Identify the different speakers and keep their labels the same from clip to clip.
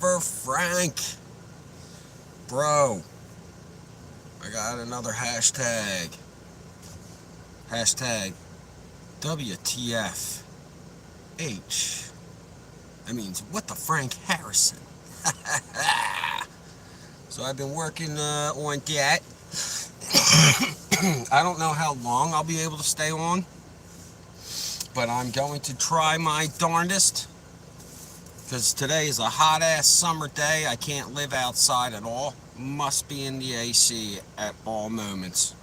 Speaker 1: Frank. Bro, I got another hashtag. Hashtag WTF. That means what the Frank Harrison. So I've been working on that. I don't know how long I'll be able to stay on, but I'm going to try my darndest. Because today is a hot ass summer day. I can't live outside at all. Must be in the AC at all moments.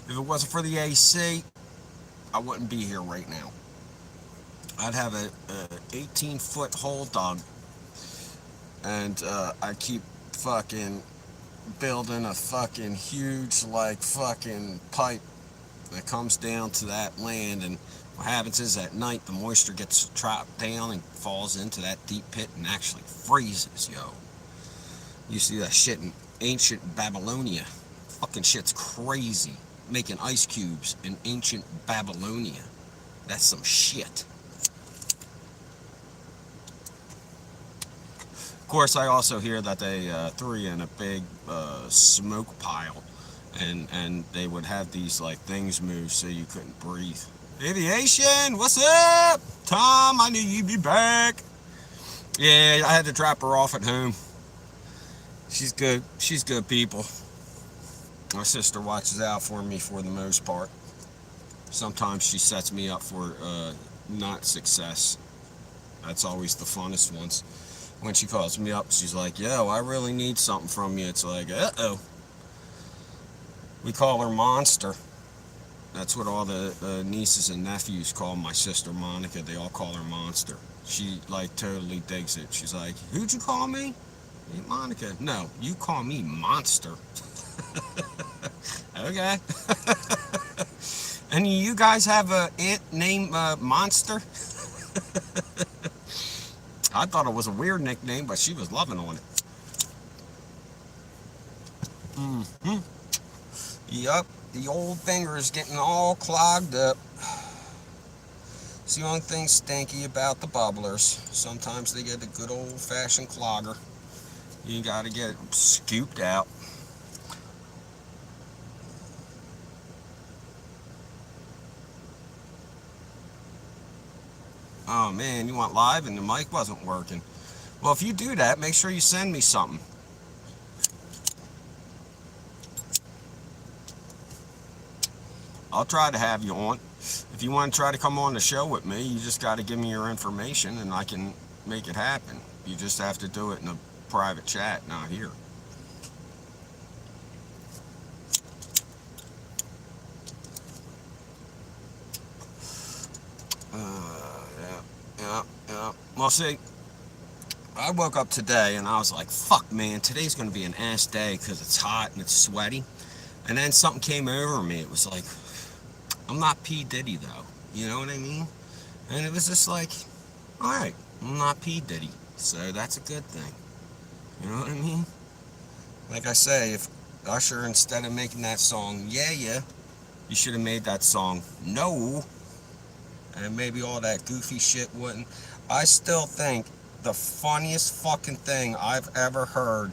Speaker 1: If it wasn't for the AC, I wouldn't be here right now. I'd have a 18-foot hole dug, and I keep fucking building a fucking huge like fucking pipe that comes down to that land, and what happens is at night the moisture gets trapped down and falls into that deep pit and actually freezes, yo. You see that shit in ancient Babylonia. Fucking shit's crazy. Making ice cubes in ancient Babylonia. That's some shit. Of course, I also hear that they threw you in a big smoke pile, and they would have these like things move so you couldn't breathe. Aviation, what's up? Tom, I knew you'd be back. Yeah, I had to drop her off at home. She's good. She's good people. My sister watches out for me for the most part. Sometimes she sets me up for not success. That's always the funnest ones. When she calls me up, she's like, yo, I really need something from you. It's like, uh-oh. We call her Monster. That's what all the nieces and nephews call my sister Monica. They all call her Monster. She, like, totally digs it. She's like, who'd you call me? Hey, Monica. No, you call me Monster. Okay. And you guys have an aunt named Monster? I thought it was a weird nickname, but she was loving on it. Mm-hmm. Yup, the old finger is getting all clogged up. It's the only thing stinky about the bubblers. Sometimes they get a good old-fashioned clogger. You gotta get it scooped out. Oh man, you want live and the mic wasn't working. Well, if you do that, make sure you send me something. I'll try to have you on. If you want to try to come on the show with me, you just got to give me your information and I can make it happen. You just have to do it in a private chat, not here. Yeah. Well, see, I woke up today and I was like, fuck, man, today's going to be an ass day because it's hot and it's sweaty. And then something came over me. It was like, I'm not P. Diddy, though. You know what I mean? And it was just like, all right, I'm not P. Diddy. So that's a good thing. You know what I mean? Like I say, if Usher, instead of making that song, yeah, you should have made that song, no. And maybe all that goofy shit wouldn't. I still think the funniest fucking thing I've ever heard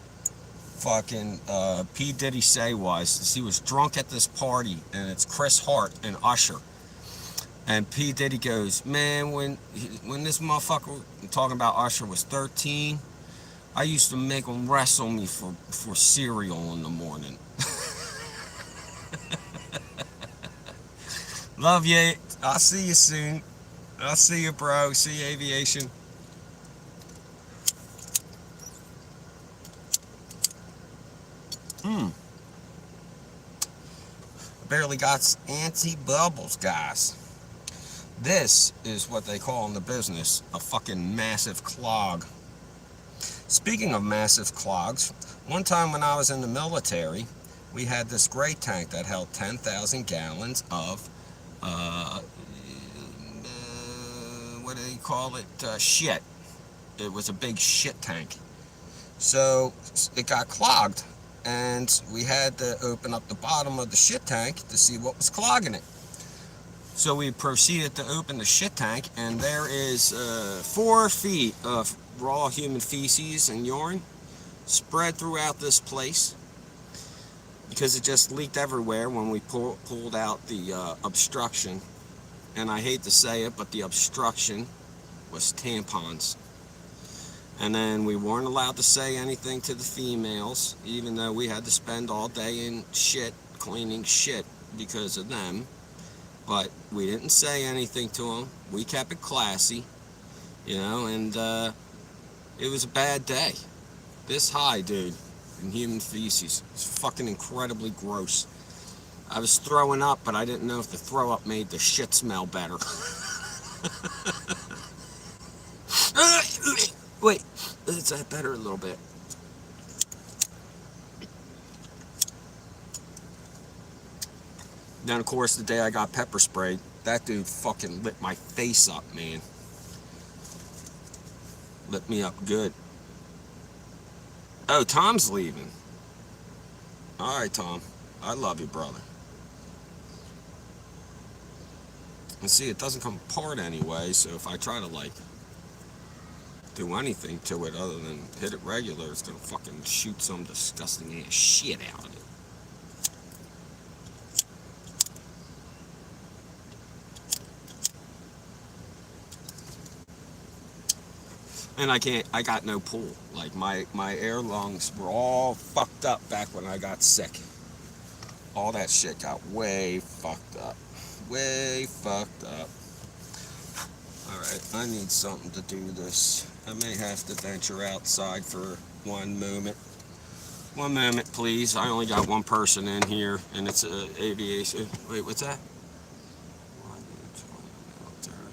Speaker 1: fucking P. Diddy say was he was drunk at this party, and it's Chris Hart and Usher. And P. Diddy goes, man, when this motherfucker, talking about Usher, was 13, I used to make him wrestle me for cereal in the morning. Love you. I'll see you soon. I'll see you, bro. See you, aviation. Barely got anti-bubbles, guys. This is what they call in the business a fucking massive clog. Speaking of massive clogs, one time when I was in the military, we had this gray tank that held 10,000 gallons of what do they call it? Shit. It was a big shit tank. So it got clogged, and we had to open up the bottom of the shit tank to see what was clogging it. So we proceeded to open the shit tank, and there is 4 feet of raw human feces and urine spread throughout this place because it just leaked everywhere when we pulled out the obstruction. And I hate to say it, but the obstruction was tampons. And then we weren't allowed to say anything to the females, even though we had to spend all day in shit, cleaning shit because of them. But we didn't say anything to them. We kept it classy, and it was a bad day. This high, dude, in human feces. It's fucking incredibly gross. I was throwing up, but I didn't know if the throw up made the shit smell better. Wait, is that better a little bit? Then, of course, the day I got pepper sprayed, that dude fucking lit my face up, man. Lit me up good. Oh, Tom's leaving. All right, Tom. I love you, brother. And see, it doesn't come apart anyway, so if I try to, do anything to it other than hit it regular, it's gonna fucking shoot some disgusting ass shit out of it. And I got no pull. Like my air lungs were all fucked up back when I got sick. All that shit got way fucked up. Way fucked up. Alright, I need something to do this. I may have to venture outside for one moment. One moment, please. I only got one person in here, and it's aviation. Wait, what's that?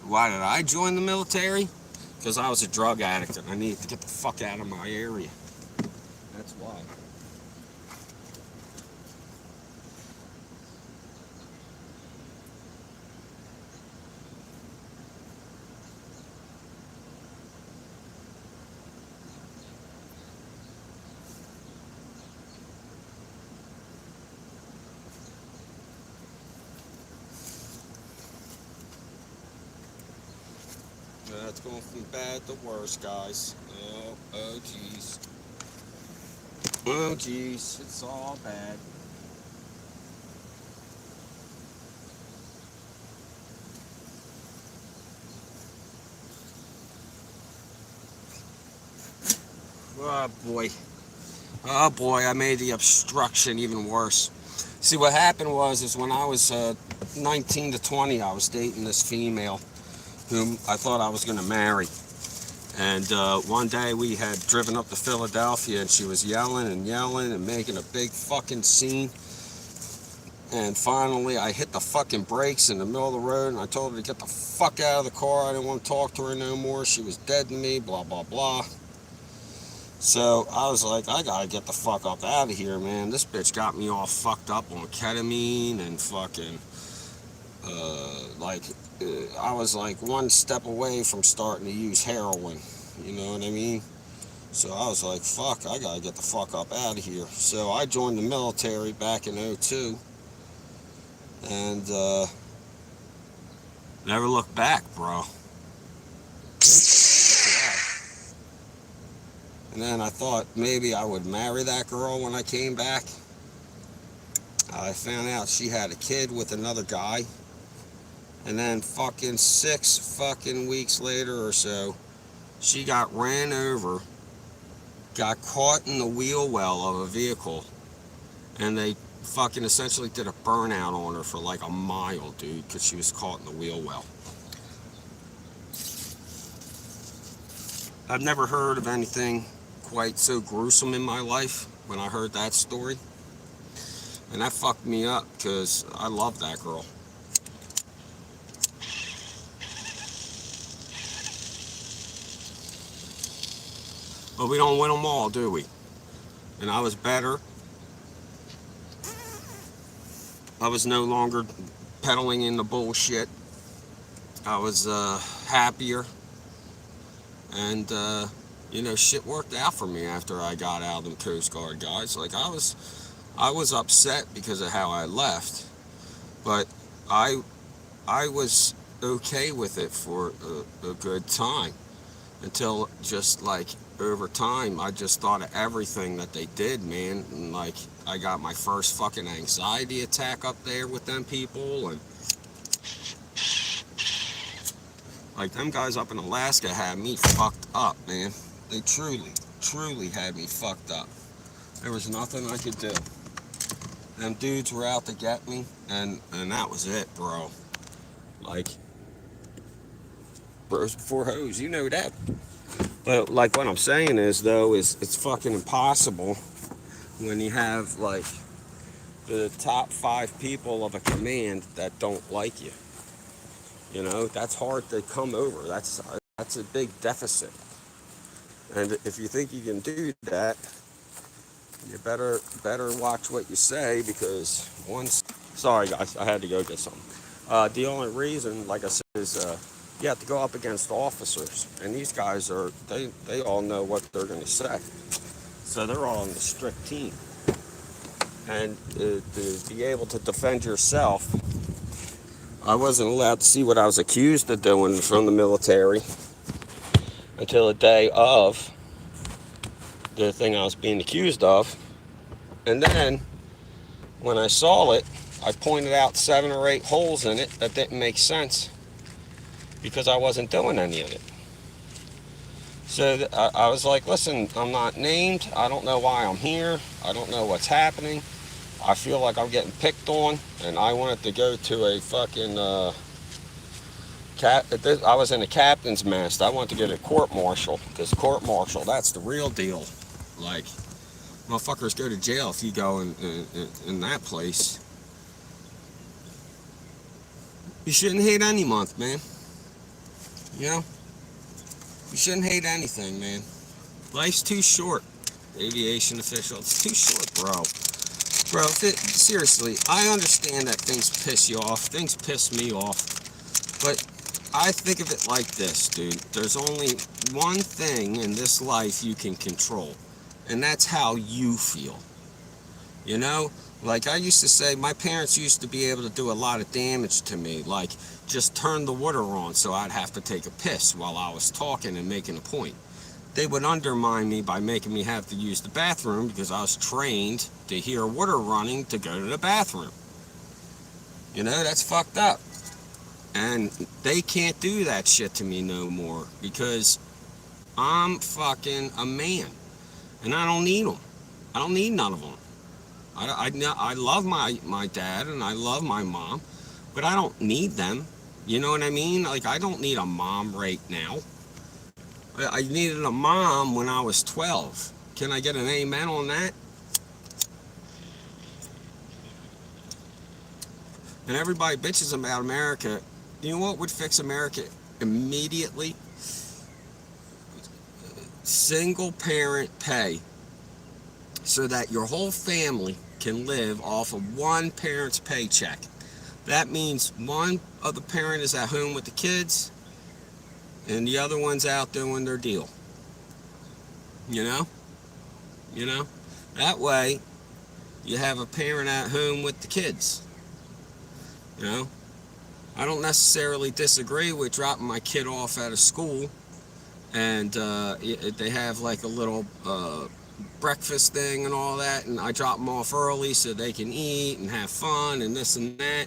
Speaker 1: Why did I join the military? Because I was a drug addict, and I needed to get the fuck out of my area. That's why. It's going from bad to worse, guys. Oh, geez. Oh, geez. It's all bad. Oh, boy. Oh, boy, I made the obstruction even worse. See, what happened is when I was 19 to 20, I was dating this female whom I thought I was going to marry. And one day we had driven up to Philadelphia, and she was yelling and making a big fucking scene. And finally I hit the fucking brakes in the middle of the road, and I told her to get the fuck out of the car. I didn't want to talk to her no more. She was dead to me, blah, blah, blah. So I was like, I gotta get the fuck up out of here, man. This bitch got me all fucked up on ketamine and fucking, I was like one step away from starting to use heroin. You know what I mean? So I was like, fuck, I gotta get the fuck up out of here. So I joined the military back in 2002. And, never looked back, bro. And then I thought maybe I would marry that girl when I came back. I found out she had a kid with another guy. And then fucking 6 fucking weeks later or so, she got ran over, got caught in the wheel well of a vehicle, and they fucking essentially did a burnout on her for like a mile, dude, because she was caught in the wheel well. I've never heard of anything quite so gruesome in my life when I heard that story. And that fucked me up because I love that girl. But we don't win them all, do we? And I was better. I was no longer peddling in the bullshit. I was happier. And, shit worked out for me after I got out of the Coast Guard, guys. Like, I was upset because of how I left. But I I was okay with it for a good time until just like over time, I just thought of everything that they did, man. And like, I got my first fucking anxiety attack up there with them people. And like, them guys up in Alaska had me fucked up, man. They truly had me fucked up. There was nothing I could do. Them dudes were out to get me, and that was it, bro. Like, bros before hoes, you know that. But like, what I'm saying is, though, is it's fucking impossible when you have like the top 5 people of a command that don't like you. You know, that's hard to come over. That's a big deficit. And if you think you can do that, you better watch what you say, because once. Sorry, guys, I had to go get something. The only reason, like I said, is you have to go up against officers, and these guys they all know what they're going to say, so they're all on the strict team. And to be able to defend yourself, I wasn't allowed to see what I was accused of doing from the military until the day of the thing I was being accused of. And then when I saw it, I pointed out 7 or 8 holes in it that didn't make sense because I wasn't doing any of it. So I was like, listen, I'm not named. I don't know why I'm here. I don't know what's happening. I feel like I'm getting picked on, and I wanted to go to a fucking I was in a captain's mast. I wanted to get a court-martial, because court-martial, that's the real deal. Like, motherfuckers go to jail if you go in that place. You shouldn't hate any month, man. You know? You shouldn't hate anything, man. Life's too short. Aviation official, it's too short, bro. Bro, seriously, I understand that things piss you off. Things piss me off. But I think of it like this, dude. There's only one thing in this life you can control, and that's how you feel. You know? Like I used to say, my parents used to be able to do a lot of damage to me. Like, just turn the water on so I'd have to take a piss while I was talking and making a point. They would undermine me by making me have to use the bathroom because I was trained to hear water running to go to the bathroom. You know, that's fucked up. And they can't do that shit to me no more because I'm fucking a man. And I don't need them. I don't need none of them. I love my dad and I love my mom, but I don't need them. You know what I mean? Like, I don't need a mom right now. I needed a mom when I was 12. Can I get an amen on that? And everybody bitches about America. You know what would fix America immediately? Single parent pay, so that your whole family can live off of one parent's paycheck. That means one of the parent is at home with the kids and the other one's out doing their deal. You know? You know? That way, you have a parent at home with the kids. You know? I don't necessarily disagree with dropping my kid off at a school and they have like a little breakfast thing and all that, and I drop them off early so they can eat and have fun and this and that.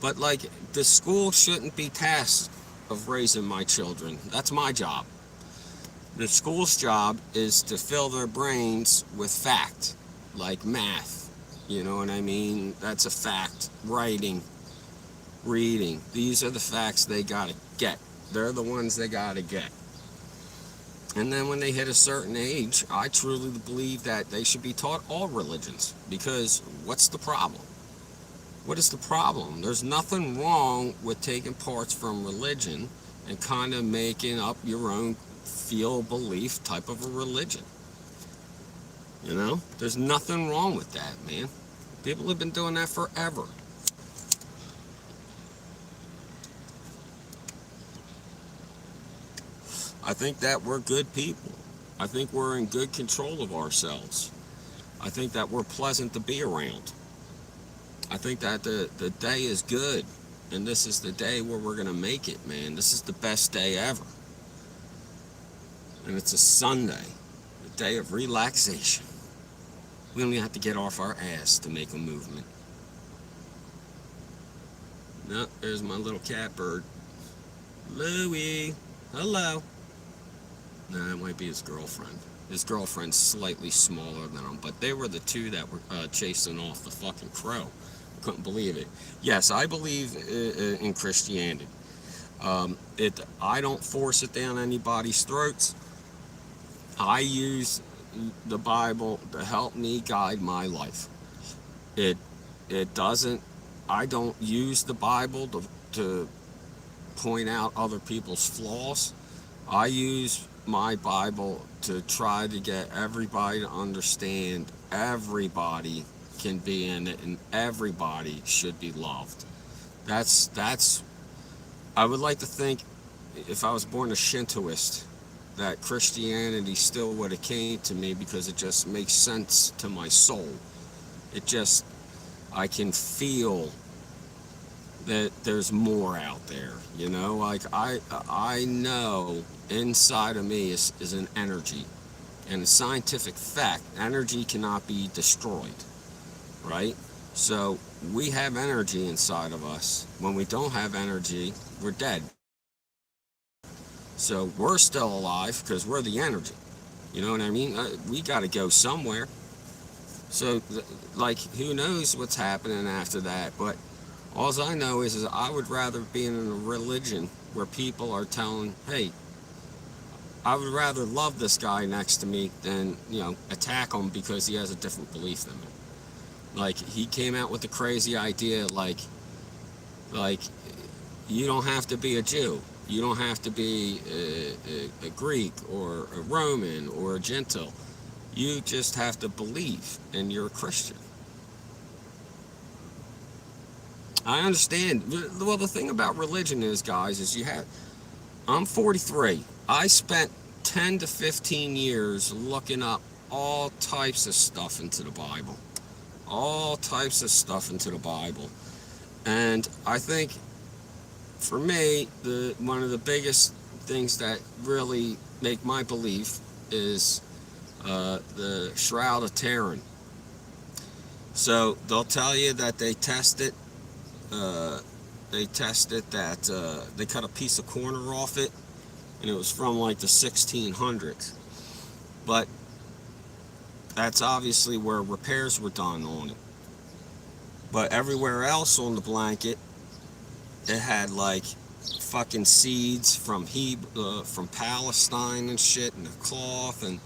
Speaker 1: But like, the school shouldn't be tasked of raising my children. That's my job. The school's job is to fill their brains with fact, like math. You know what I mean? That's a fact. Writing, reading. These are the facts they gotta get. They're the ones they gotta get. And then when they hit a certain age, I truly believe that they should be taught all religions. Because what's the problem? What is the problem? There's nothing wrong with taking parts from religion and kind of making up your own feel belief type of a religion. You know? There's nothing wrong with that, man. People have been doing that forever. I think that we're good people. I think we're in good control of ourselves. I think that we're pleasant to be around. I think that the day is good. And this is the day where we're going to make it, man. This is the best day ever. And it's a Sunday, a day of relaxation. We don't even have to get off our ass to make a movement. No, there's my little cat bird. Louie, hello. No, it might be his girlfriend. His girlfriend's slightly smaller than him, but they were the two that were chasing off the fucking crow. Couldn't believe it. Yes, I believe in Christianity. I don't force it down anybody's throats. I use the Bible to help me guide my life. It doesn't. I don't use the Bible to point out other people's flaws. I use my Bible to try to get everybody to understand everybody can be in it and everybody should be loved. That's I would like to think, if I was born a Shintoist, that Christianity still would have came to me because it just makes sense to my soul. It just, I can feel that there's more out there, you know? Like, I know inside of me is an energy. And a scientific fact, energy cannot be destroyed, right? So we have energy inside of us. When we don't have energy, we're dead. So we're still alive because we're the energy. You know what I mean? We got to go somewhere. So, like, who knows what's happening after that? But all I know is I would rather be in a religion where people are telling, hey, I would rather love this guy next to me than, attack him because he has a different belief than me. Like, he came out with the crazy idea, like, you don't have to be a Jew. You don't have to be a Greek or a Roman or a Gentile. You just have to believe, and you're a Christian. I understand. Well, the thing about religion is, guys, is I'm 43. I spent 10 to 15 years looking up all types of stuff into the Bible. All types of stuff into the Bible. And I think, for me, one of the biggest things that really make my belief is the Shroud of Turin. So they'll tell you that they tested that they cut a piece of corner off it, and it was from like the 1600s. But that's obviously where repairs were done on it. But everywhere else on the blanket, it had like fucking seeds from Palestine and shit, and the cloth, and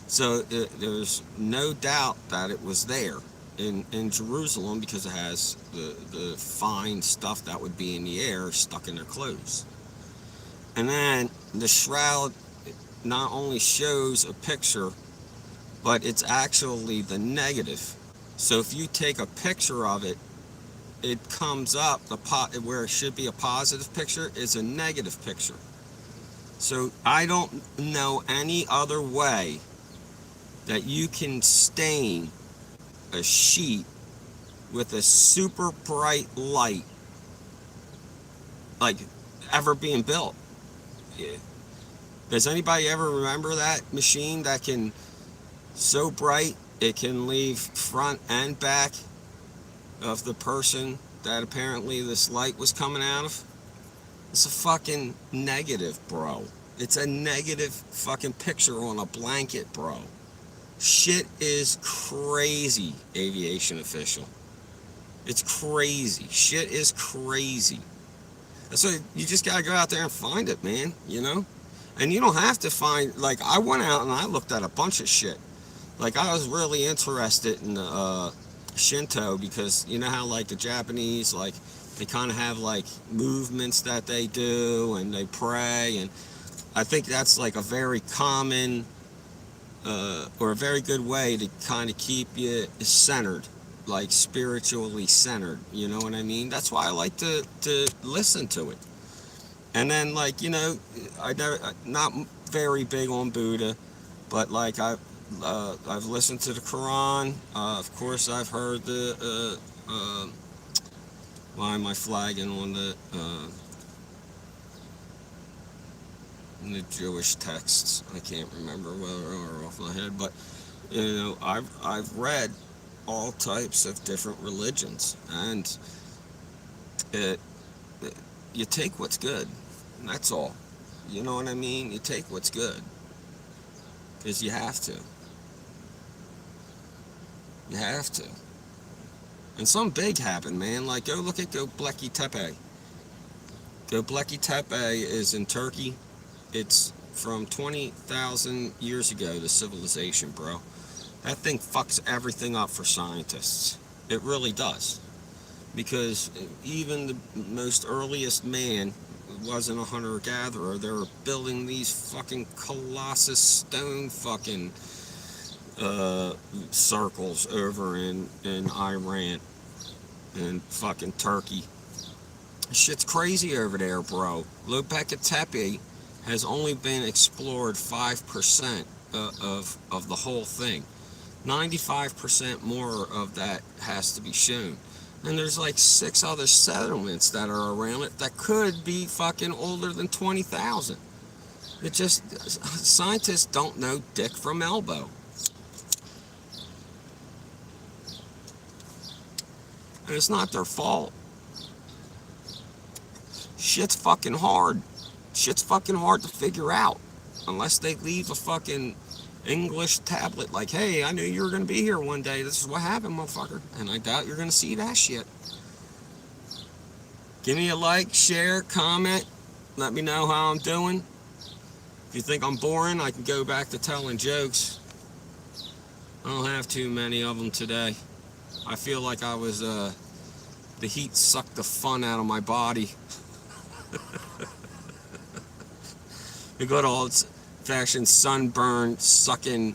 Speaker 1: so there's no doubt that it was there in Jerusalem because it has the fine stuff that would be in the air stuck in their clothes. And then the shroud not only shows a picture, but it's actually the negative. So if you take a picture of it, it comes up, where it should be a positive picture is a negative picture. So I don't know any other way that you can stain a sheet with a super bright light like ever being built. Does anybody ever remember that machine that can so bright it can leave front and back of the person that apparently this light was coming out of? It's a fucking negative, bro. It's a negative fucking picture on a blanket, bro. Shit is crazy, aviation official. It's crazy. Shit is crazy. So you just gotta go out there and find it, man, And you don't have to find, like, I went out and I looked at a bunch of shit. Like, I was really interested in Shinto because you know how, like, the Japanese, like, they kind of have, like, movements that they do and they pray, and I think that's, like, a very common or a very good way to kind of keep you centered, like spiritually centered, you know what I mean? That's why I like to listen to it. And then, like, I'm not very big on Buddha, but like I've listened to the Quran. Of course, I've heard Why am I flagging on the Jewish texts? I can't remember whether or off my head, but I've read all types of different religions, and it, it you take what's good, and that's all. You know what I mean? You take what's good, because you have to. You have to. And something big happened, man. Like, go look at Göbekli Tepe. Göbekli Tepe is in Turkey. It's from 20,000 years ago, the civilization, bro. That thing fucks everything up for scientists. It really does. Because even the most earliest man wasn't a hunter-gatherer. They were building these fucking colossus stone fucking circles over in Iran and fucking Turkey. Shit's crazy over there, bro. Göbekli Tepe has only been explored 5% of the whole thing. 95% more of that has to be shown. And there's like 6 other settlements that are around it that could be fucking older than 20,000. It just, scientists don't know dick from elbow. And it's not their fault. Shit's fucking hard. Shit's fucking hard to figure out. Unless they leave a fucking English tablet like, hey, I knew you were going to be here one day. This is what happened, motherfucker. And I doubt you're going to see that shit. Give me a like, share, comment. Let me know how I'm doing. If you think I'm boring, I can go back to telling jokes. I don't have too many of them today. I feel like I was, the heat sucked the fun out of my body. The good old-fashioned sunburn sucking.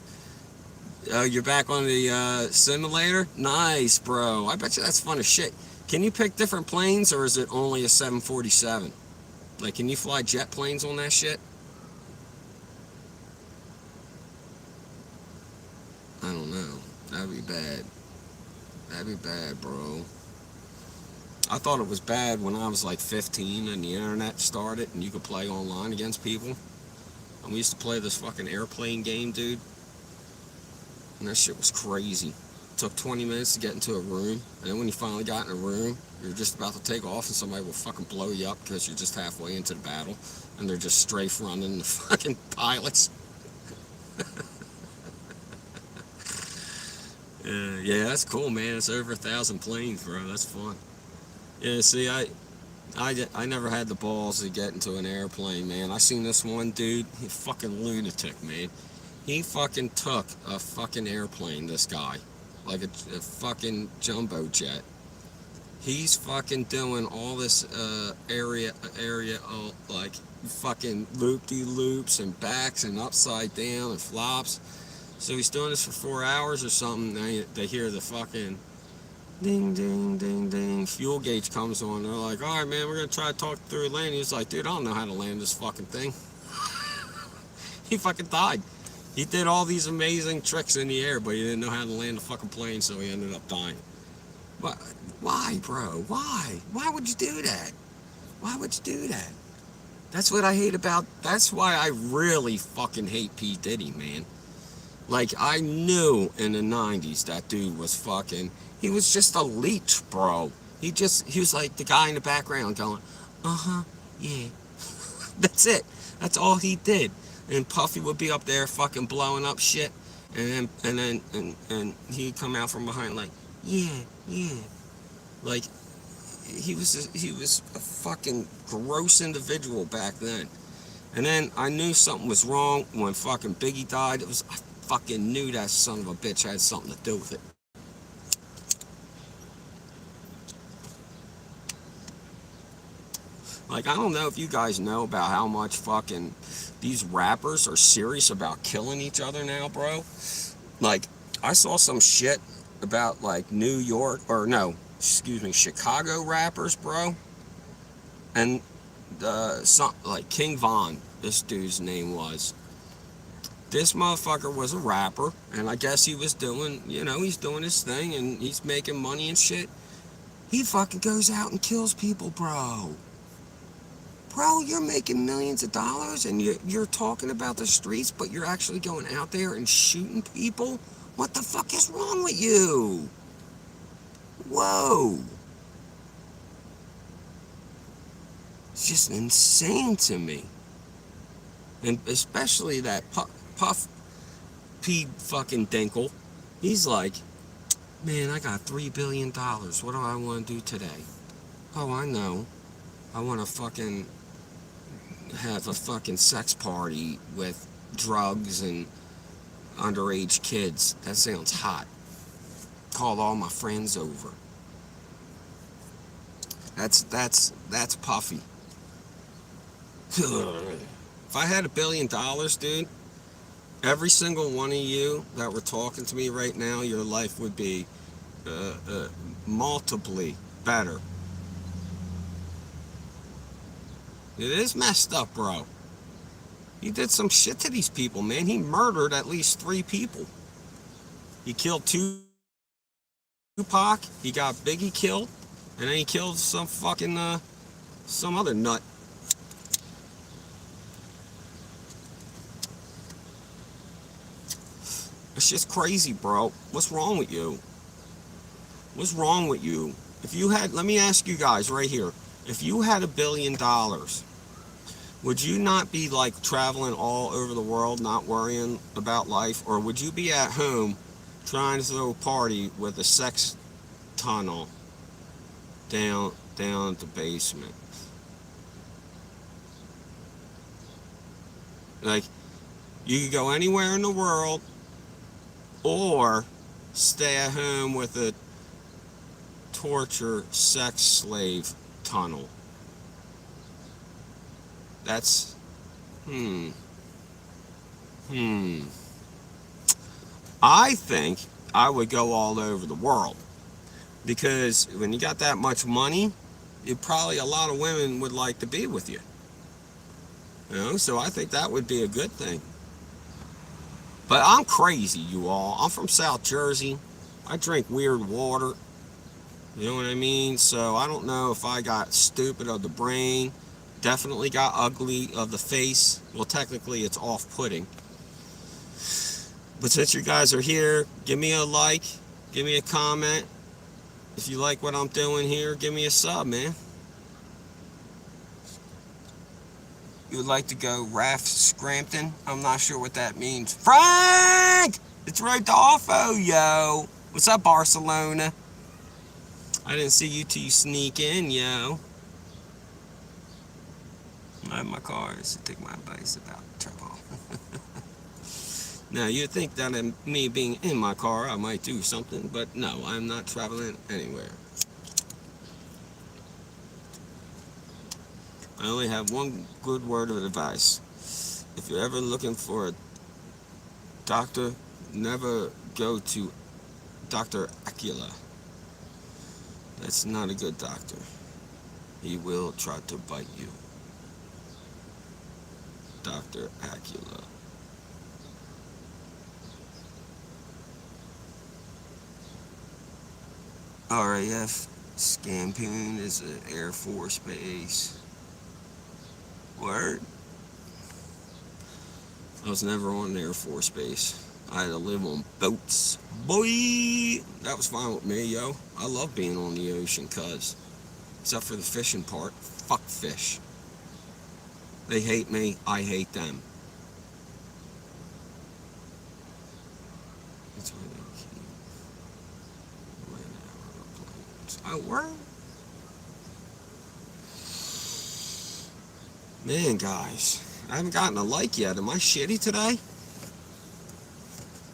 Speaker 1: You're back on the simulator? Nice, bro. I bet you that's fun as shit. Can you pick different planes, or is it only a 747? Like, can you fly jet planes on that shit? I don't know. That'd be bad. That'd be bad, bro. I thought it was bad when I was like 15 and the internet started and you could play online against people. And we used to play this fucking airplane game, dude. And that shit was crazy. It took 20 minutes to get into a room. And then when you finally got in a room, you're just about to take off and somebody will fucking blow you up because you're just halfway into the battle. And they're just strafe running the fucking pilots. Yeah, that's cool, man. It's over 1,000 planes, bro. That's fun. Yeah, see, I never had the balls to get into an airplane, man. I seen this one dude, he fucking lunatic, man. He fucking took a fucking airplane, this guy, like a fucking jumbo jet. He's fucking doing all this area like fucking loop-de-loops and backs and upside down and flops. So he's doing this for 4 hours or something. They hear the fucking ding, ding, ding, ding. Fuel gauge comes on. They're like, all right, man, we're going to try to talk through a lane. He's like, dude, I don't know how to land this fucking thing. He fucking died. He did all these amazing tricks in the air, but he didn't know how to land the fucking plane, so he ended up dying. But why, bro? Why? Why would you do that? Why would you do that? That's what I hate about... That's why I really fucking hate P. Diddy, man. Like, I knew in the 90s that dude was fucking... He was just a leech, bro. He was like the guy in the background going, uh-huh, yeah. That's it. That's all he did. And Puffy would be up there fucking blowing up shit. And then he'd come out from behind like, yeah. Like, he was a fucking gross individual back then. And then I knew something was wrong when fucking Biggie died. I fucking knew that son of a bitch had something to do with it. Like, I don't know if you guys know about how much fucking these rappers are serious about killing each other now, bro. Like, I saw some shit about, like, Chicago rappers, bro. And, like, King Von, this dude's name was. This motherfucker was a rapper, and I guess he was doing, he's doing his thing, and he's making money and shit. He fucking goes out and kills people, bro. Bro, you're making millions of dollars and you're talking about the streets, but you're actually going out there and shooting people? What the fuck is wrong with you? Whoa. It's just insane to me. And especially that Puff P fucking Dinkle. He's like, man, I got $3 billion. What do I want to do today? Oh, I know. I want to fucking have a fucking sex party with drugs and underage kids. That sounds hot. Call all my friends over. That's Puffy. If I had $1 billion, dude, every single one of you that were talking to me right now, your life would be multiply better. It is messed up, bro. He did some shit to these people, man. He murdered at least 3 people. He killed Tupac. He got Biggie killed. And then he killed some fucking, some other nut. It's just crazy, bro. What's wrong with you? What's wrong with you? If you had, let me ask you guys right here. If you had $1 billion, would you not be like traveling all over the world, not worrying about life? Or would you be at home trying to throw a party with a sex tunnel down at the basement? Like, you could go anywhere in the world or stay at home with a torture sex slave tunnel. That's I think I would go all over the world, because when you got that much money, probably a lot of women would like to be with you. You know, so I think that would be a good thing. But I'm crazy, you all. I'm from South Jersey. I drink weird water. You know what I mean? So I don't know if I got stupid of the brain. Definitely got ugly of the face. Well, technically it's off-putting. But since you guys are here, give me a like. Give me a comment. If you like what I'm doing here, give me a sub, man. You would like to go Raf Scrampton? I'm not sure what that means. Frank! It's Rodolfo, yo. What's up, Barcelona? I didn't see you till you sneak in, yo. I have my car to take my advice about trouble. Now, you'd think that me being in my car, I might do something, but no, I'm not traveling anywhere. I only have one good word of advice. If you're ever looking for a doctor, never go to Dr. Acula. That's not a good doctor. He will try to bite you. Dr. Acula. RAF Scampoon is an Air Force base. Word? I was never on an Air Force base. I had to live on boats. Boy! That was fine with me, yo. I love being on the ocean, cuz. Except for the fishing part. Fuck fish. They hate me, I hate them. That's why they keep airplanes. Oh, word? Man, guys, I haven't gotten a like yet. Am I shitty today?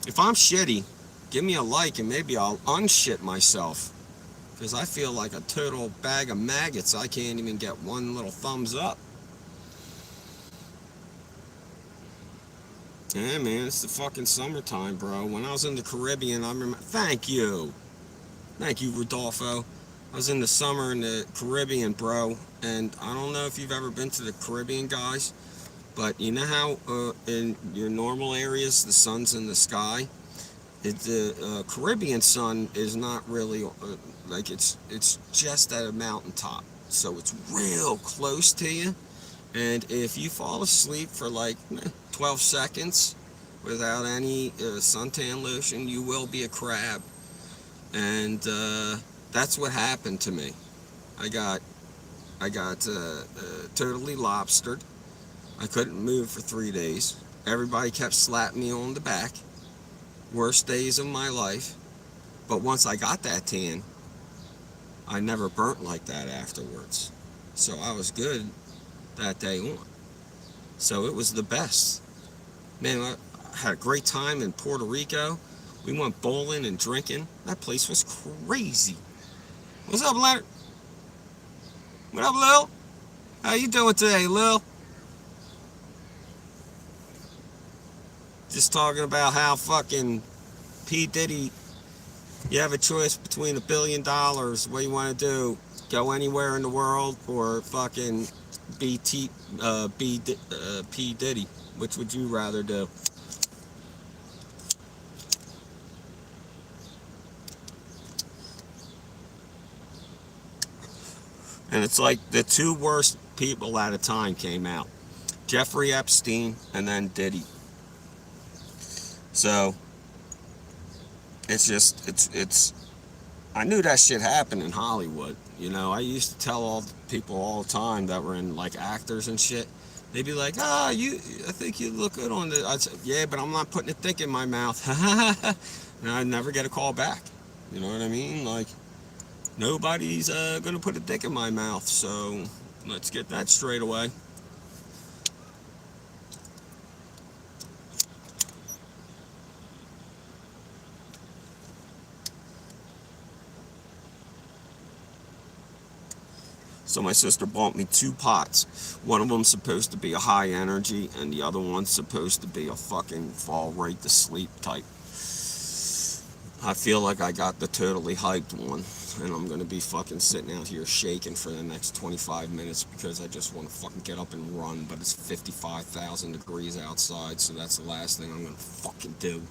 Speaker 1: If I'm shitty, give me a like and maybe I'll unshit myself. Because I feel like a total bag of maggots. I can't even get one little thumbs up. Yeah, man, it's the fucking summertime, bro. When I was in the Caribbean, I remember... Thank you, Rodolfo. I was in the summer in the Caribbean, bro. And I don't know if you've ever been to the Caribbean, guys. But you know how in your normal areas, the sun's in the sky? The Caribbean sun is not really like it's just at a mountaintop, so it's real close to you. And if you fall asleep for like 12 seconds without any suntan lotion, you will be a crab. And that's what happened to me. I got totally lobstered. I couldn't move for 3 days. Everybody kept slapping me on the back. Worst days of my life. But once I got that tan, I never burnt like that afterwards. So I was good that day on. So it was the best. Man, I had a great time in Puerto Rico. We went bowling and drinking. That place was crazy. What's up, Leonard? What up, Lil? How you doing today, Lil? Just talking about how fucking P. Diddy, you have a choice between $1 billion. What you want to do? Go anywhere in the world or fucking P. Diddy? Which would you rather do? And it's like the two worst people at a time came out. Jeffrey Epstein and then Diddy. So it's just it's I knew that shit happened in Hollywood. You know, I used to tell all the people all the time that were in like actors and shit. They'd be like, I think you look good on the. I'd say, yeah, but I'm not putting a dick in my mouth. And I'd never get a call back. You know what I mean? Like, nobody's gonna put a dick in my mouth. So let's get that straight away. So my sister bought me 2 pots. One of them's supposed to be a high energy, and the other one's supposed to be a fucking fall right to sleep type. I feel like I got the totally hyped one, and I'm gonna be fucking sitting out here shaking for the next 25 minutes because I just want to fucking get up and run, but it's 55,000 degrees outside, so that's the last thing I'm gonna fucking do.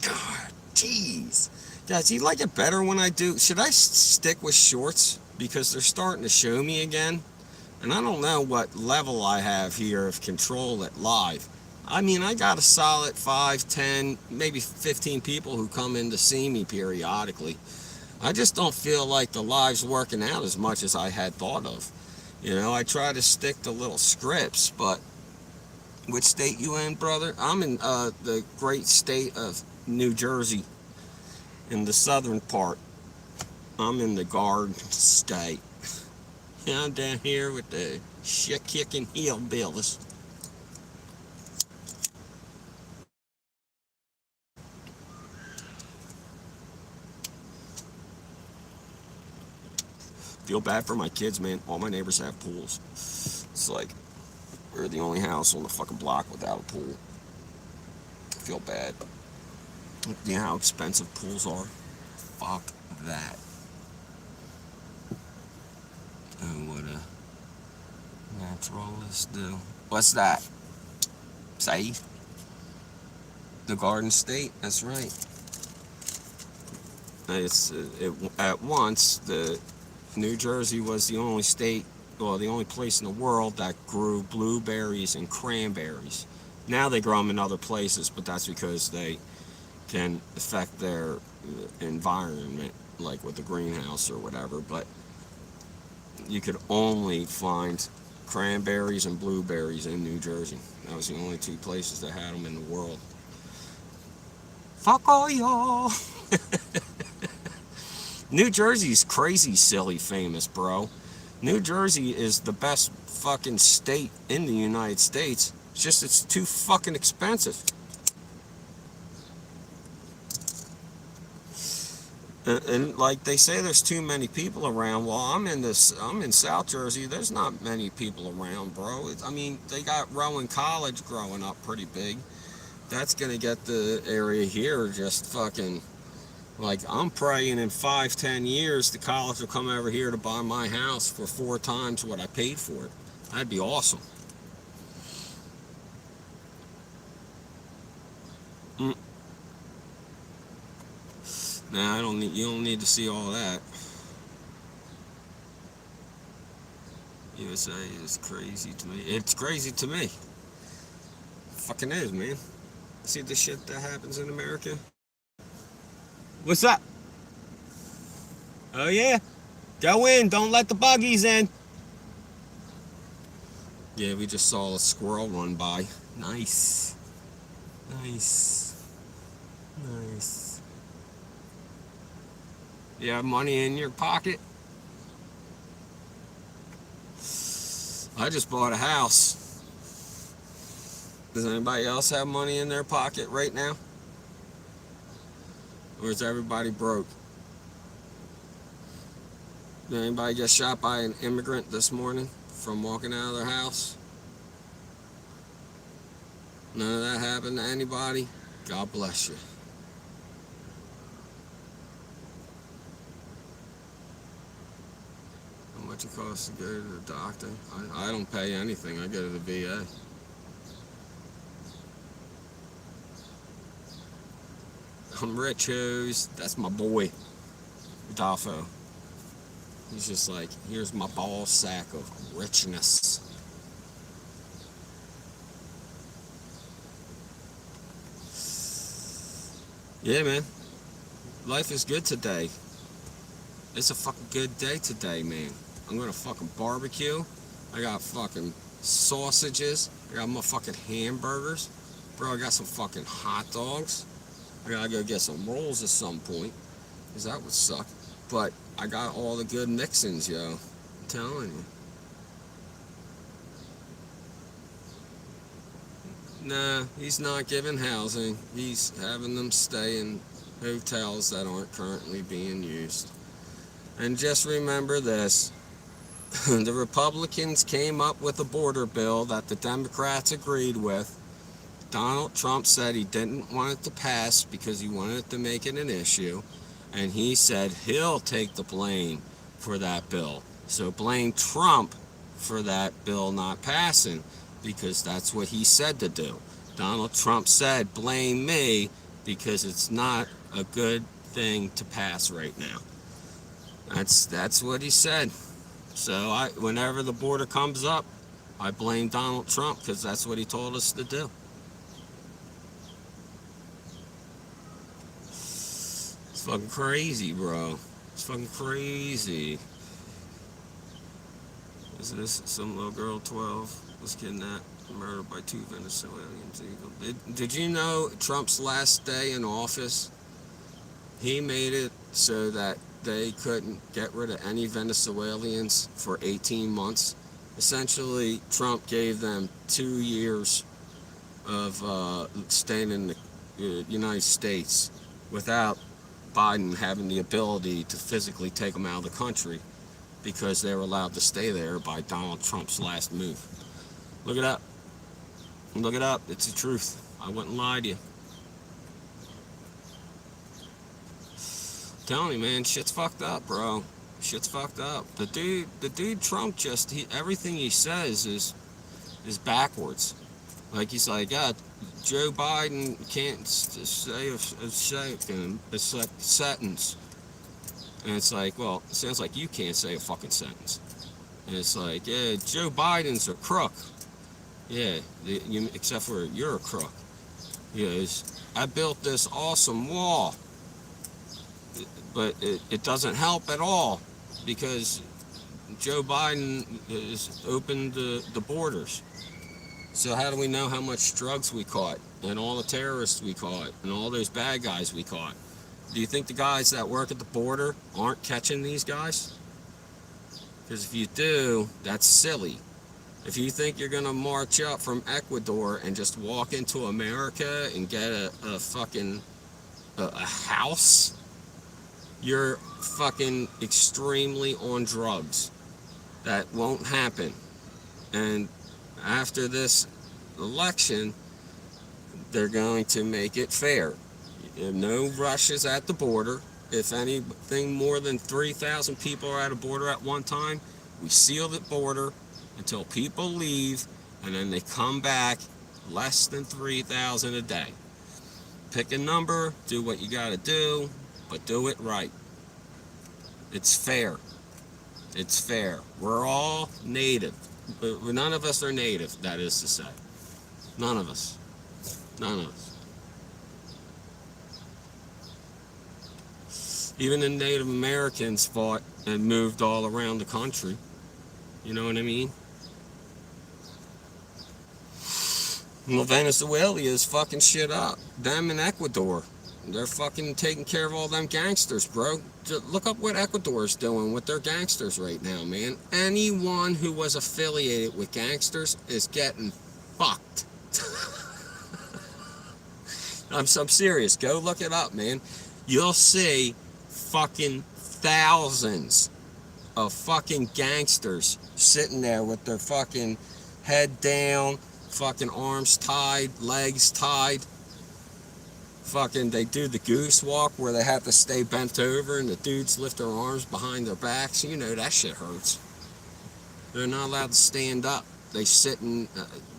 Speaker 1: God, jeez. Guys, do you like it better when I do? Should I stick with shorts? Because they're starting to show me again. And I don't know what level I have here of control at live. I mean, I got a solid 5, 10, maybe 15 people who come in to see me periodically. I just don't feel like the live's working out as much as I had thought of. You know, I try to stick to little scripts, but which state you in, brother? I'm in the great state of New Jersey, in the southern part. I'm in the Garden State. Yeah, I'm down here with the shit-kicking hillbillies. Feel bad for my kids, man. All my neighbors have pools. It's like we're the only house on the fucking block without a pool. Feel bad. You know how expensive pools are? Fuck that. And what a naturalist do. What's that? Say? The Garden State? That's right. At once, the New Jersey was the only state, well, the only place in the world that grew blueberries and cranberries. Now they grow them in other places, but that's because they can affect their environment, like with the greenhouse or whatever. But you could only find cranberries and blueberries in New Jersey. That was the only 2 places that had them in the world. Fuck all y'all. New Jersey's crazy, silly, famous, bro. New Jersey is the best fucking state in the United States. It's just it's too fucking expensive. And like they say, there's too many people around. Well, I'm in South Jersey. There's not many people around, bro. I mean, they got Rowan College growing up pretty big. That's gonna get the area here just fucking. Like, I'm praying in 5, 10 years the college will come over here to buy my house for 4 times what I paid for it. That'd be awesome. Nah, I don't need. You don't need to see all that. USA is crazy to me. It's crazy to me. Fucking is, man. See the shit that happens in America? What's up? Oh yeah. Go in. Don't let the buggies in. Yeah, we just saw a squirrel run by. Nice. Nice. Nice. You have money in your pocket? I just bought a house. Does anybody else have money in their pocket right now? Or is everybody broke? Did anybody get shot by an immigrant this morning from walking out of their house? None of that happened to anybody? God bless you. How much it costs to go to the doctor? I don't pay anything. I go to the VA. I'm rich, hoes. That's my boy, Dolpho. He's just like, here's my ball sack of richness. Yeah, man. Life is good today. It's a fucking good day today, man. I'm gonna fucking barbecue. I got fucking sausages. I got motherfucking hamburgers. Bro, I got some fucking hot dogs. I gotta go get some rolls at some point, because that would suck. But I got all the good mixins, yo. I'm telling you. Nah, he's not giving housing. He's having them stay in hotels that aren't currently being used. And just remember this. The Republicans came up with a border bill that the Democrats agreed with. Donald Trump said he didn't want it to pass because he wanted to make it an issue. And he said he'll take the blame for that bill. So blame Trump for that bill not passing, because that's what he said to do. Donald Trump said, blame me because it's not a good thing to pass right now. That's what he said. So whenever the border comes up, I blame Donald Trump because that's what he told us to do. It's fucking crazy, bro. It's fucking crazy. Is this some little girl, 12, was kidnapped, murdered by 2 Venezuelans? Did you know Trump's last day in office, he made it so that they couldn't get rid of any Venezuelans for 18 months? Essentially, Trump gave them 2 years of staying in the United States without Biden having the ability to physically take them out of the country, because they were allowed to stay there by Donald Trump's last move. Look it up. Look it up. It's the truth. I wouldn't lie to you. I'm telling you, man, shit's fucked up, bro. Shit's fucked up. The dude Trump everything he says is backwards. Like, he's like, Joe Biden can't say a sentence. And it's like, well, it sounds like you can't say a fucking sentence. And it's like, yeah, Joe Biden's a crook. Yeah, except for you're a crook. Yes, I built this awesome wall. But it doesn't help at all, because Joe Biden has opened the borders. So how do we know how much drugs we caught, and all the terrorists we caught, and all those bad guys we caught? Do you think the guys that work at the border aren't catching these guys? Because if you do, that's silly. If you think you're going to march up from Ecuador and just walk into America and get a fucking a house, you're fucking extremely on drugs. That won't happen. And after this election, they're going to make it fair. No rushes at the border. If anything more than 3,000 people are at a border at one time, we seal the border until people leave, and then they come back less than 3,000 a day. Pick a number, do what you got to do, but do it right. It's fair. It's fair. We're all native. None of us are native, that is to say. None of us. None of us. Even the Native Americans fought and moved all around the country. You know what I mean? Well, Venezuela is fucking shit up. Them in Ecuador. They're fucking taking care of all them gangsters, bro. Look up what Ecuador's doing with their gangsters right now, man. Anyone who was affiliated with gangsters is getting fucked. I'm serious. Go look it up, man. You'll see fucking thousands of fucking gangsters sitting there with their fucking head down, fucking arms tied, legs tied. Fucking, they do the goose walk where they have to stay bent over and the dudes lift their arms behind their backs. You know that shit hurts. They're not allowed to stand up. They sit in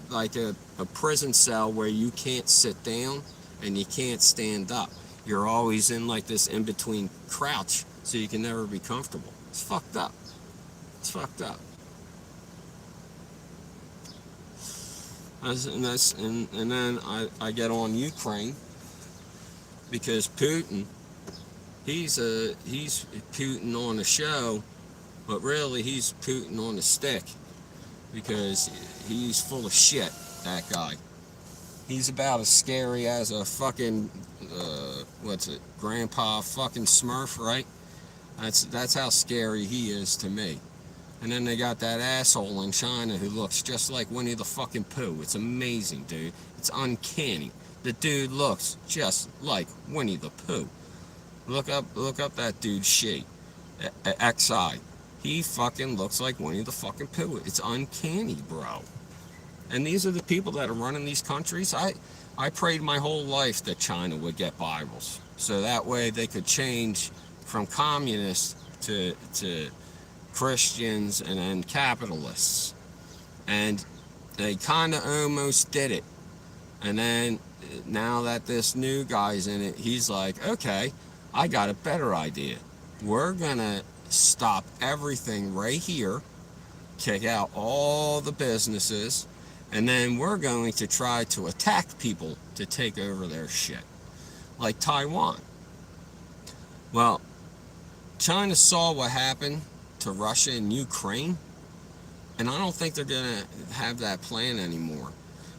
Speaker 1: like a prison cell where you can't sit down and you can't stand up. You're always in like this in-between crouch, so you can never be comfortable. It's fucked up. It's fucked up. And then I get on Ukraine because Putin, he's Putin on the show, but really he's Putin on the stick because he's full of shit, that guy. He's about as scary as a fucking, grandpa fucking Smurf, right? That's how scary he is to me. And then they got that asshole in China who looks just like Winnie the fucking Pooh. It's amazing, dude. It's uncanny. The dude looks just like Winnie the Pooh. Look up that dude's shape. XI. He fucking looks like Winnie the fucking Pooh. It's uncanny, bro. And these are the people that are running these countries. I prayed my whole life that China would get Bibles, so that way they could change from communists to Christians and then capitalists. And they kind of almost did it. And then now that this new guy's in it, he's like, okay, I got a better idea. We're gonna stop everything right here, kick out all the businesses, and then we're going to try to attack people to take over their shit. Like Taiwan. Well, China saw what happened to Russia and Ukraine, and I don't think they're going to have that plan anymore.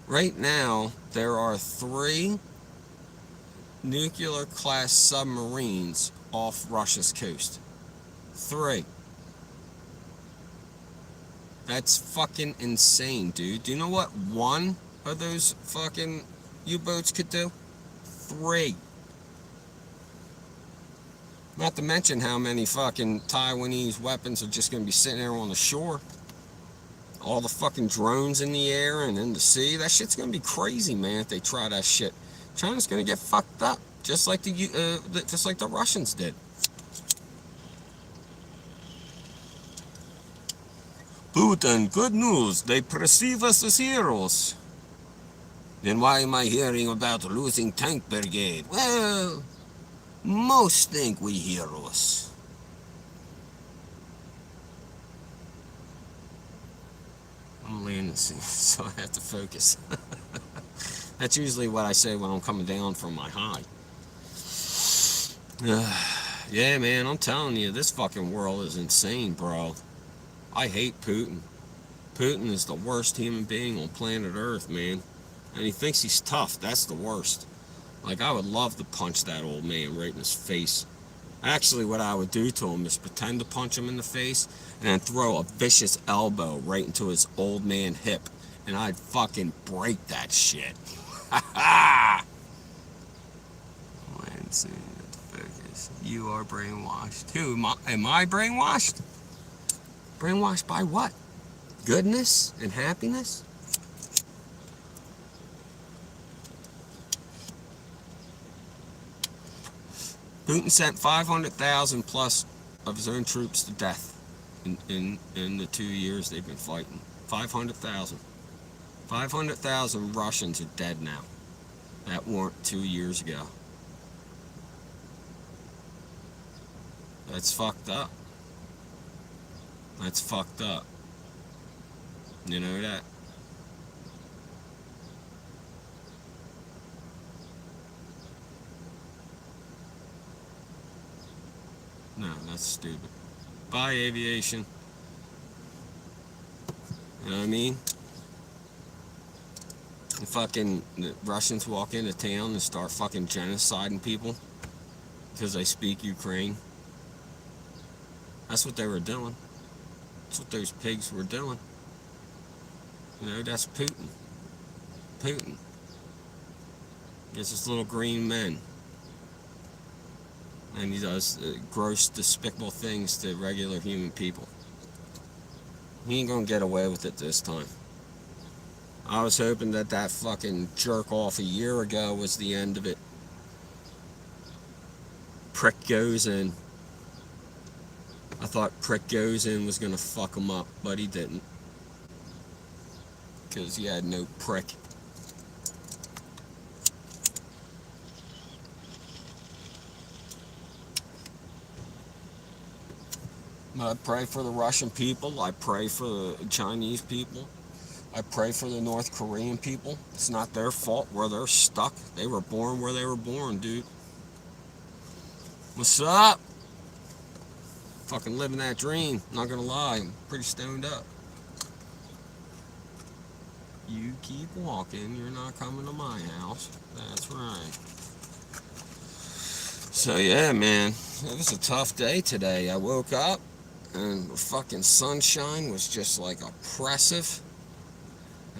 Speaker 1: Right now, there are 3 nuclear-class submarines off Russia's coast. 3. That's fucking insane, dude. Do you know what one of those fucking U-boats could do? 3. Not to mention how many fucking Taiwanese weapons are just going to be sitting there on the shore. All the fucking drones in the air and in the sea. That shit's going to be crazy, man, if they try that shit. China's going to get fucked up, just like the Russians did. Putin, good news. They perceive us as heroes. Then why am I hearing about losing tank brigade? Well, most think we heroes. I'm landing soon, so I have to focus. That's usually what I say when I'm coming down from my high. Yeah, man, I'm telling you, this fucking world is insane, bro. I hate Putin. Putin is the worst human being on planet Earth, man. And he thinks he's tough. That's the worst. Like, I would love to punch that old man right in his face. Actually, what I would do to him is pretend to punch him in the face and then throw a vicious elbow right into his old man hip. And I'd fucking break that shit. Ha ha! You are brainwashed. Who? Am I brainwashed? Brainwashed by what? Goodness and happiness? Putin sent 500,000 plus of his own troops to death in the 2 years they've been fighting. 500,000. 500,000 Russians are dead now. That weren't 2 years ago. That's fucked up. That's fucked up. You know that? No, that's stupid. Bye, aviation. You know what I mean? The Russians walk into town and start fucking genociding people because they speak Ukraine. That's what they were doing. That's what those pigs were doing. You know, that's Putin. Putin. It's just little green men. And he does gross, despicable things to regular human people. He ain't gonna get away with it this time. I was hoping that fucking jerk off a year ago was the end of it. Prick goes in. I thought Prick goes in was gonna fuck him up, but he didn't. Because he had no prick. I pray for the Russian people. I pray for the Chinese people. I pray for the North Korean people. It's not their fault where they're stuck. They were born where they were born, dude. What's up? Fucking living that dream. Not gonna lie, I'm pretty stoned up. You keep walking, you're not coming to my house. That's right. So yeah, man, it was a tough day today. I woke up and the fucking sunshine was just like oppressive.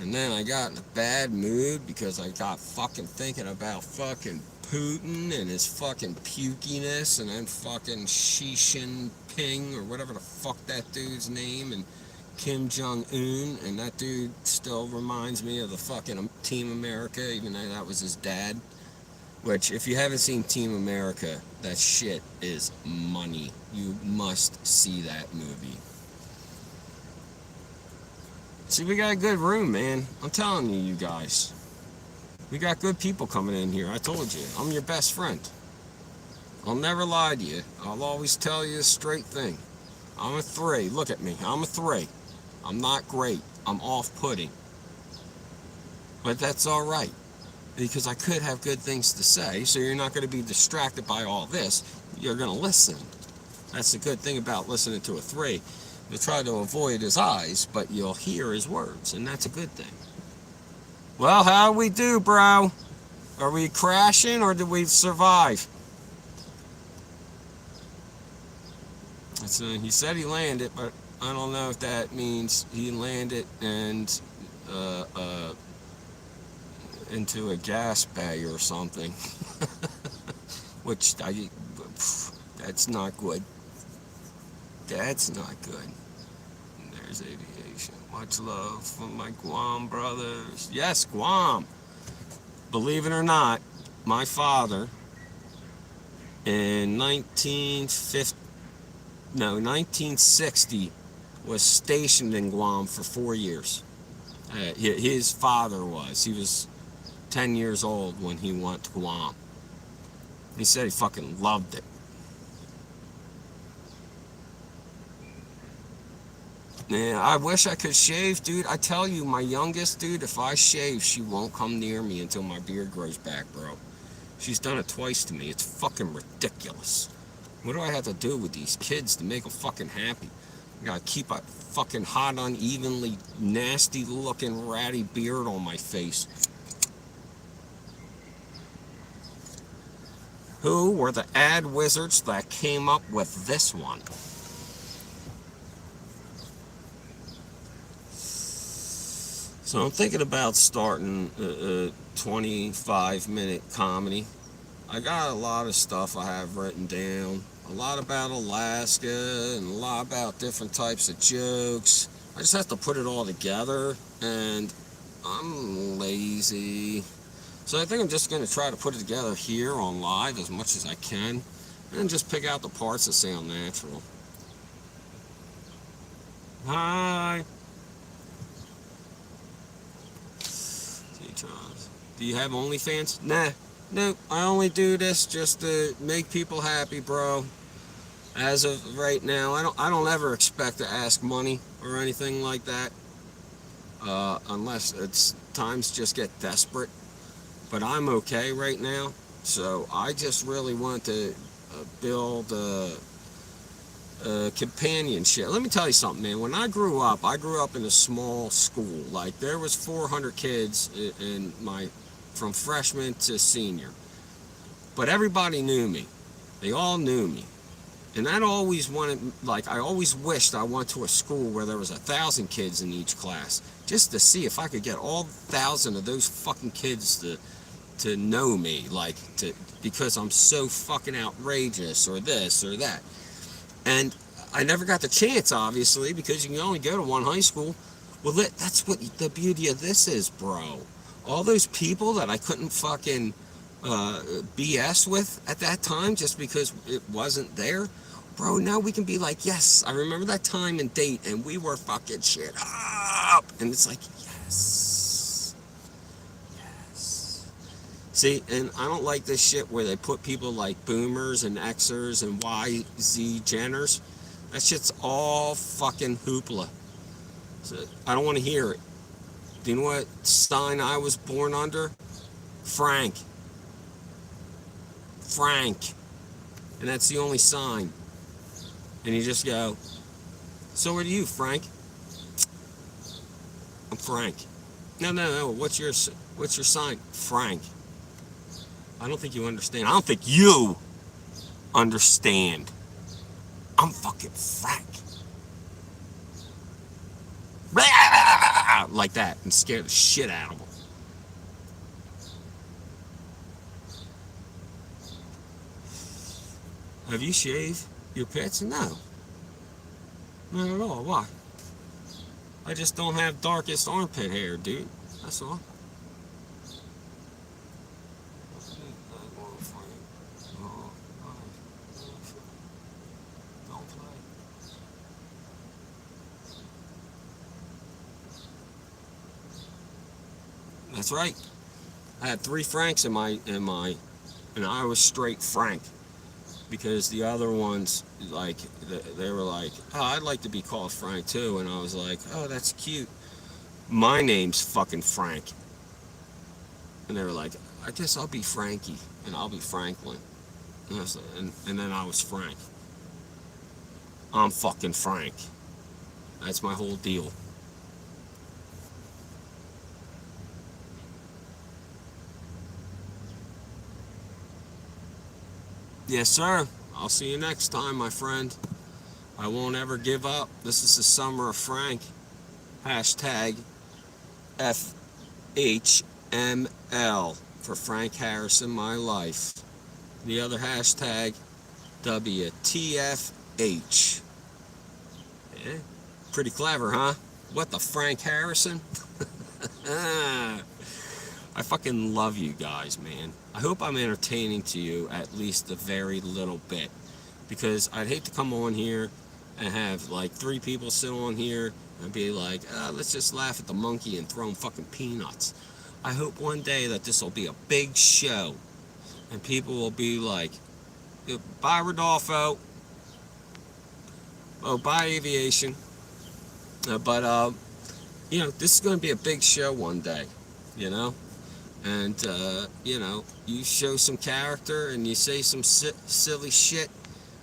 Speaker 1: And then I got in a bad mood because I got fucking thinking about fucking Putin and his fucking pukiness, and then fucking Xi Jinping or whatever the fuck that dude's name, and Kim Jong-un, and that dude still reminds me of the fucking Team America, even though that was his dad. Which, if you haven't seen Team America, that shit is money. You must see that movie. See, we got a good room, man. I'm telling you, you guys. We got good people coming in here. I told you. I'm your best friend. I'll never lie to you. I'll always tell you a straight thing. I'm a 3. Look at me. I'm a 3. I'm not great. I'm off-putting. But that's all right. Because I could have good things to say, so you're not going to be distracted by all this. You're going to listen. That's the good thing about listening to a 3. You'll try to avoid his eyes, but you'll hear his words, and that's a good thing. Well, how we do, bro? Are we crashing, or did we survive? He said he landed, but I don't know if that means he landed and into a gas bay or something. Which, that's not good. That's not good. And there's aviation. Much love from my Guam brothers. Yes, Guam. Believe it or not, my father in 1960 was stationed in Guam for 4 years. His father was. He was 10 years old when he went to Guam. He said he fucking loved it. Yeah, I wish I could shave, dude. I tell you, my youngest, dude, if I shave, she won't come near me until my beard grows back, bro. She's done it twice to me. It's fucking ridiculous. What do I have to do with these kids to make them fucking happy? I gotta keep a fucking hot, unevenly, nasty-looking, ratty beard on my face. Who were the ad wizards that came up with this one? So I'm thinking about starting a 25-minute comedy. I got a lot of stuff I have written down. A lot about Alaska and a lot about different types of jokes. I just have to put it all together, and I'm lazy. So I think I'm just going to try to put it together here on live as much as I can, and just pick out the parts that sound natural. Hi. Do you have OnlyFans? Nah. Nope. I only do this just to make people happy, bro. As of right now, I don't ever expect to ask money or anything like that, unless it's times just get desperate. But I'm okay right now, so I just really want to build companionship. Let me tell you something, man. When I grew up in a small school. Like there was 400 kids in my, from freshman to senior, but everybody knew me. They all knew me. And I always wanted, like, I always wished I went to a school where there was 1,000 kids in each class, just to see if I could get all 1,000 of those fucking kids to know me, like, because I'm so fucking outrageous or this or that. And I never got the chance, obviously, because you can only go to one high school. Well, that's what the beauty of this is, bro. All those people that I couldn't fucking BS with at that time just because it wasn't there, bro, now we can be like, yes, I remember that time and date, and we were fucking shit up. And it's like, yes. Yes. See, and I don't like this shit where they put people like boomers and Xers and YZ Jenners. That shit's all fucking hoopla. So I don't want to hear it. Do you know what sign I was born under? Frank. Frank. And that's the only sign. And you just go, so are you, Frank? I'm Frank. No. What's your sign? Frank. I don't think you understand. I don't think you understand. I'm fucking Frank. Like that, and scare the shit out of them. Have you shaved your pits? No. Not at all. Why? I just don't have darkest armpit hair, dude. That's all. That's right. I had 3 Franks in my, and I was straight Frank. Because the other ones, like, they were like, oh, I'd like to be called Frank too. And I was like, oh, that's cute. My name's fucking Frank. And they were like, I guess I'll be Frankie and I'll be Franklin. And then I was Frank. I'm fucking Frank. That's my whole deal. Yes, sir. I'll see you next time, my friend. I won't ever give up. This is the summer of Frank. Hashtag FHML for Frank Harrison, my life. The other hashtag, WTFH. Yeah, pretty clever, huh? What the Frank Harrison? I fucking love you guys, man. I hope I'm entertaining to you at least a very little bit. Because I'd hate to come on here and have like 3 people sit on here and be like, let's just laugh at the monkey and throw him fucking peanuts. I hope one day that this will be a big show and people will be like, bye Rodolfo, oh, bye Aviation. But you know, this is going to be a big show one day, you know? And, you know, you show some character and you say some silly shit.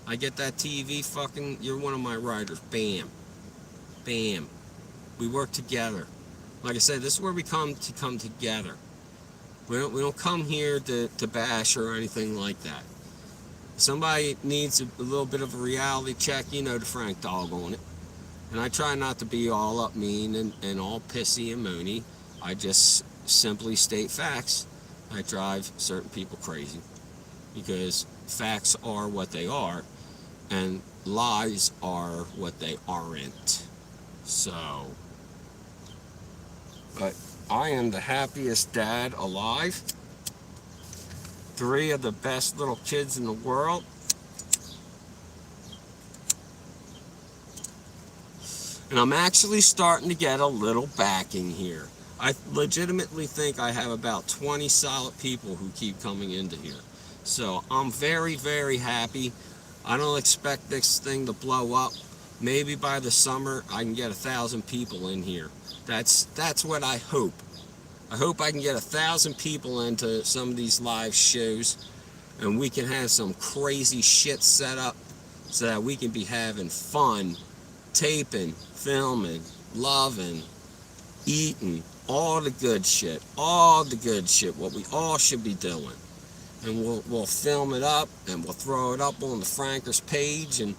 Speaker 1: I get that TV fucking, you're one of my writers. Bam. Bam. We work together. Like I said, this is where we come together. We don't come here to bash or anything like that. If somebody needs a little bit of a reality check, you know the Frank dog on it. And I try not to be all up mean and all pissy and moany. I just simply state facts. I drive certain people crazy because facts are what they are and lies are what they aren't. So, but I am the happiest dad alive. 3 of the best little kids in the world. And I'm actually starting to get a little backing here. I legitimately think I have about 20 solid people who keep coming into here. So I'm very, very happy. I don't expect this thing to blow up. Maybe by the summer I can get 1,000 people in here. That's what I hope. I hope I can get 1,000 people into some of these live shows, and we can have some crazy shit set up so that we can be having fun, taping, filming, loving, eating, all the good shit, what we all should be doing. And we'll film it up, and we'll throw it up on the Frankers page, and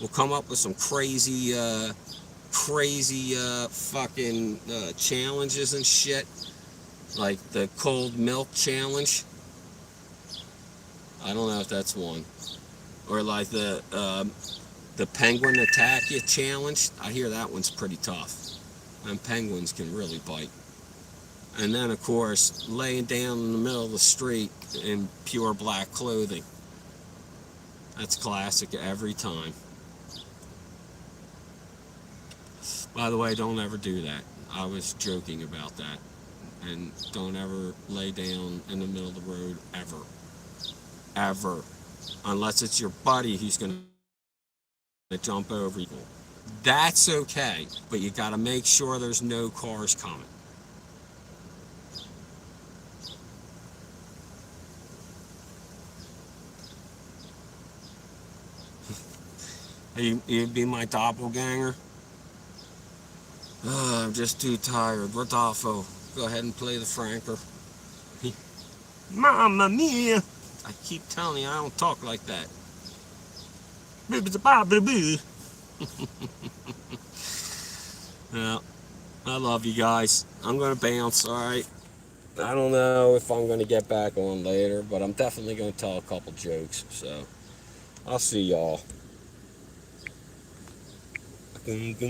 Speaker 1: we'll come up with some crazy fucking challenges and shit, like the cold milk challenge. I don't know if that's one, or like the penguin attack you challenge. I hear that one's pretty tough, and penguins can really bite. And then, of course, laying down in the middle of the street in pure black clothing. That's classic every time. By the way, don't ever do that. I was joking about that. And don't ever lay down in the middle of the road, ever. Ever. Unless it's your buddy who's going to jump over you. That's okay, but you got to make sure there's no cars coming. You'd be my doppelganger? Oh, I'm just too tired. Rodolfo, go ahead and play the Franker. Mamma mia! I keep telling you, I don't talk like that. Well, I love you guys. I'm going to bounce, alright? I don't know if I'm going to get back on later, but I'm definitely going to tell a couple jokes, so I'll see y'all.